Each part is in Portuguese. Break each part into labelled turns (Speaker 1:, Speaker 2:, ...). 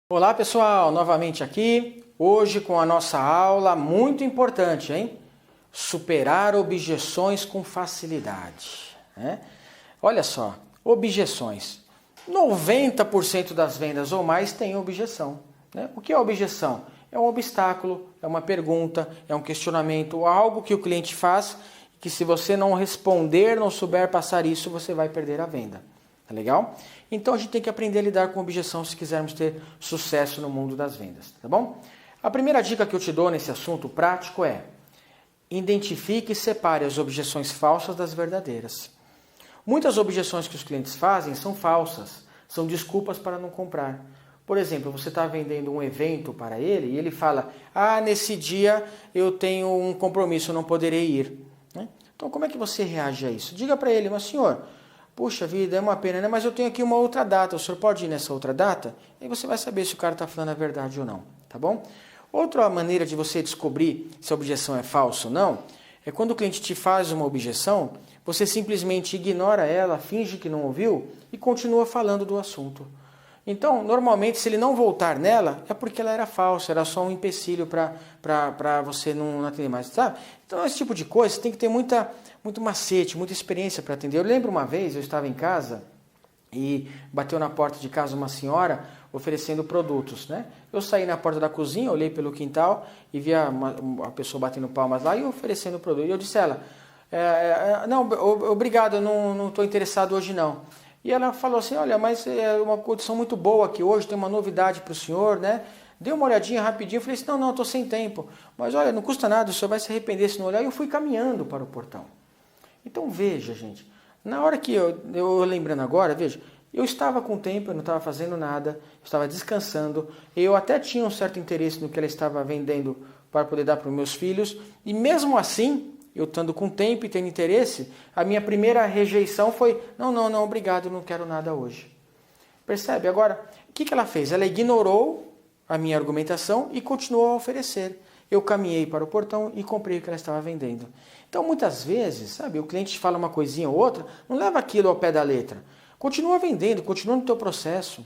Speaker 1: Olá pessoal, novamente aqui, hoje com a nossa aula muito importante, hein? Superar objeções com facilidade, né? Olha só, objeções. 90% das vendas ou mais tem objeção, né? O que é objeção? É um obstáculo, é uma pergunta, é um questionamento, algo que o cliente faz que se você não responder, não souber passar isso, você vai perder a venda. Tá legal? Então a gente tem que aprender a lidar com objeção se quisermos ter sucesso no mundo das vendas, tá bom? A primeira dica que eu te dou nesse assunto prático é: identifique e separe as objeções falsas das verdadeiras. Muitas objeções que os clientes fazem são falsas, são desculpas para não comprar. Por exemplo, você está vendendo um evento para ele e ele fala: nesse dia eu tenho um compromisso, eu não poderei ir. Então como é que você reage a isso? Diga para ele: mas senhor, puxa vida, é uma pena, né? Mas eu tenho aqui uma outra data, o senhor pode ir nessa outra data? Aí você vai saber se o cara está falando a verdade ou não, tá bom? Outra maneira de você descobrir se a objeção é falsa ou não, é quando o cliente te faz uma objeção, você simplesmente ignora ela, finge que não ouviu e continua falando do assunto. Então, normalmente, se ele não voltar nela, é porque ela era falsa, era só um empecilho para você não atender mais, sabe? Então, esse tipo de coisa, você tem que ter muito macete, muita experiência para atender. Eu lembro uma vez, eu estava em casa e bateu na porta de casa uma senhora oferecendo produtos, né? Eu saí na porta da cozinha, olhei pelo quintal e vi uma pessoa batendo palmas lá e oferecendo produto. E eu disse a ela: não, obrigado, eu não estou interessado hoje não. E ela falou assim: olha, mas é uma condição muito boa aqui hoje, tem uma novidade para o senhor, né? Dei uma olhadinha rapidinho, falei assim: não, estou sem tempo. Mas olha, não custa nada, o senhor vai se arrepender se não olhar. E eu fui caminhando para o portão. Então veja, gente, na hora que eu lembrando agora, veja, eu estava com tempo, eu não estava fazendo nada, eu estava descansando, eu até tinha um certo interesse no que ela estava vendendo para poder dar para os meus filhos, e mesmo assim, eu estando com tempo e tendo interesse, a minha primeira rejeição foi: não, obrigado, não quero nada hoje. Percebe? Agora, o que ela fez? Ela ignorou a minha argumentação e continuou a oferecer. Eu caminhei para o portão e comprei o que ela estava vendendo. Então, muitas vezes, sabe, o cliente te fala uma coisinha ou outra, não leva aquilo ao pé da letra. Continua vendendo, continua no teu processo.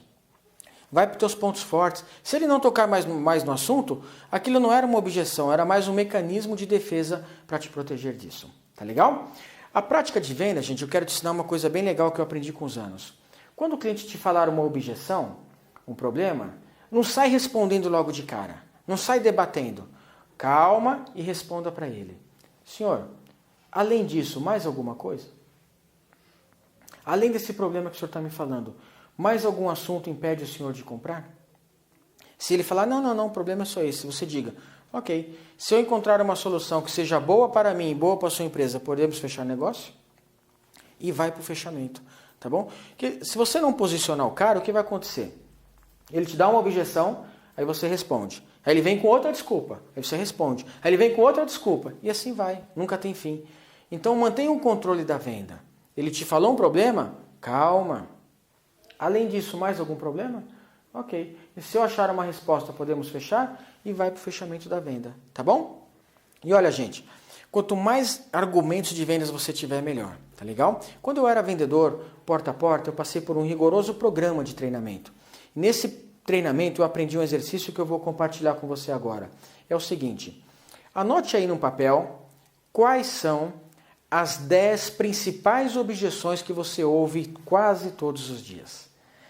Speaker 1: Vai para os teus pontos fortes. Se ele não tocar mais no assunto, aquilo não era uma objeção, era mais um mecanismo de defesa para te proteger disso. Tá legal? A prática de venda, gente, eu quero te ensinar uma coisa bem legal que eu aprendi com os anos. Quando o cliente te falar uma objeção, um problema, não sai respondendo logo de cara. Não sai debatendo. Calma e responda para ele: senhor, além disso, mais alguma coisa? Além desse problema que o senhor está me falando, mais algum assunto impede o senhor de comprar? Se ele falar: não, o problema é só esse, você diga: ok, se eu encontrar uma solução que seja boa para mim e boa para a sua empresa, podemos fechar negócio? E vai para o fechamento, tá bom? Porque se você não posicionar o cara, o que vai acontecer? Ele te dá uma objeção, aí você responde. Aí ele vem com outra desculpa, aí você responde. Aí ele vem com outra desculpa, e assim vai, nunca tem fim. Então mantenha o controle da venda. Ele te falou um problema? Calma. Além disso, mais algum problema? Ok. E se eu achar uma resposta, podemos fechar? E vai para o fechamento da venda, tá bom? E olha, gente, quanto mais argumentos de vendas você tiver, melhor, tá legal? Quando eu era vendedor, porta a porta, eu passei por um rigoroso programa de treinamento. Nesse treinamento eu aprendi um exercício que eu vou compartilhar com você agora. É o seguinte: anote aí num papel quais são as 10 principais objeções que você ouve quase todos os dias,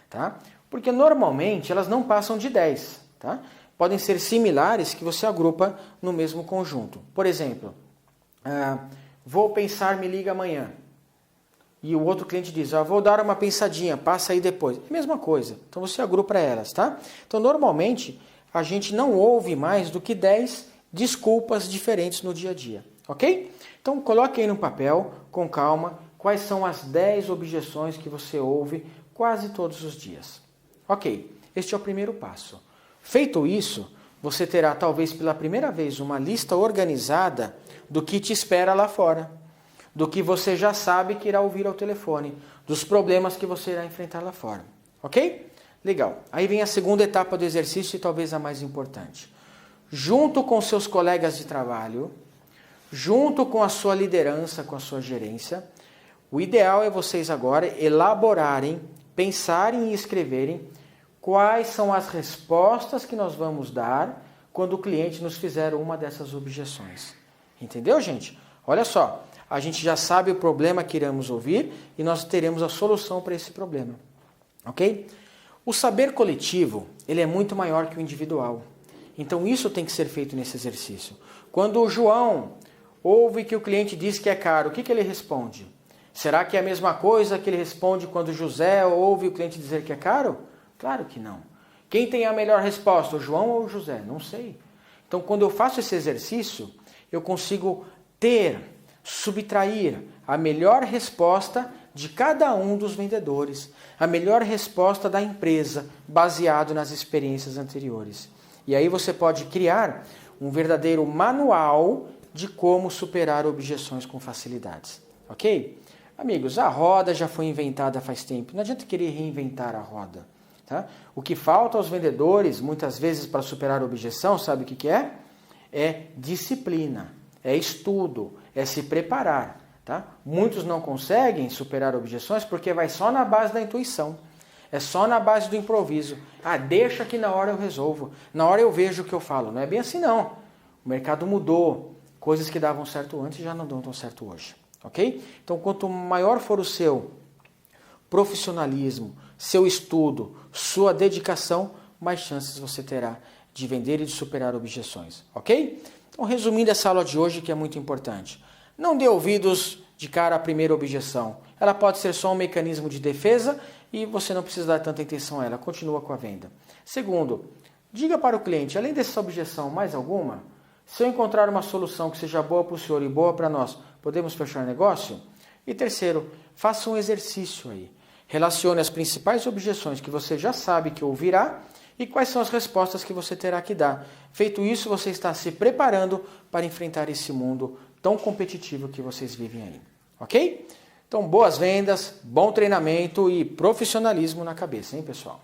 Speaker 1: tá? Porque normalmente elas não passam de 10, tá? Podem ser similares que você agrupa no mesmo conjunto. Por exemplo, vou pensar, me liga amanhã. E o outro cliente diz: vou dar uma pensadinha, passa aí depois. É a mesma coisa. Então você agrupa elas, tá? Então normalmente a gente não ouve mais do que 10 desculpas diferentes no dia a dia, ok? Então coloque aí no papel, com calma, quais são as 10 objeções que você ouve quase todos os dias. Ok, este é o primeiro passo. Feito isso, você terá talvez pela primeira vez uma lista organizada do que te espera lá fora, do que você já sabe que irá ouvir ao telefone, dos problemas que você irá enfrentar lá fora. Ok? Legal. Aí vem a segunda etapa do exercício e talvez a mais importante. Junto com seus colegas de trabalho, junto com a sua liderança, com a sua gerência, o ideal é vocês agora elaborarem, pensarem e escreverem quais são as respostas que nós vamos dar quando o cliente nos fizer uma dessas objeções. Entendeu, gente? Olha só, a gente já sabe o problema que iremos ouvir e nós teremos a solução para esse problema. Ok? O saber coletivo, ele é muito maior que o individual. Então isso tem que ser feito nesse exercício. Quando o João ouve que o cliente diz que é caro, o que ele responde? Será que é a mesma coisa que ele responde quando o José ouve o cliente dizer que é caro? Claro que não. Quem tem a melhor resposta, o João ou o José? Não sei. Então quando eu faço esse exercício, eu consigo subtrair a melhor resposta de cada um dos vendedores, a melhor resposta da empresa, baseado nas experiências anteriores. E aí você pode criar um verdadeiro manual de como superar objeções com facilidades. Ok? Amigos, a roda já foi inventada faz tempo. Não adianta querer reinventar a roda. Tá? O que falta aos vendedores, muitas vezes, para superar a objeção, sabe o que é? É disciplina, é estudo, é se preparar. Tá? Muitos não conseguem superar objeções porque vai só na base da intuição. É só na base do improviso. Ah, deixa que na hora eu resolvo. Na hora eu vejo o que eu falo. Não é bem assim, não. O mercado mudou. Coisas que davam certo antes já não dão tão certo hoje. Ok? Então, quanto maior for o seu profissionalismo, seu estudo, sua dedicação, mais chances você terá de vender e de superar objeções. Ok? Então, resumindo essa aula de hoje, que é muito importante. Não dê ouvidos de cara à primeira objeção. Ela pode ser só um mecanismo de defesa e você não precisa dar tanta atenção a ela. Continua com a venda. Segundo, diga para o cliente, além dessa objeção, mais alguma? Se eu encontrar uma solução que seja boa para o senhor e boa para nós, podemos fechar negócio? E terceiro, faça um exercício aí. Relacione as principais objeções que você já sabe que ouvirá e quais são as respostas que você terá que dar. Feito isso, você está se preparando para enfrentar esse mundo tão competitivo que vocês vivem aí. Ok? Então, boas vendas, bom treinamento e profissionalismo na cabeça, hein, pessoal?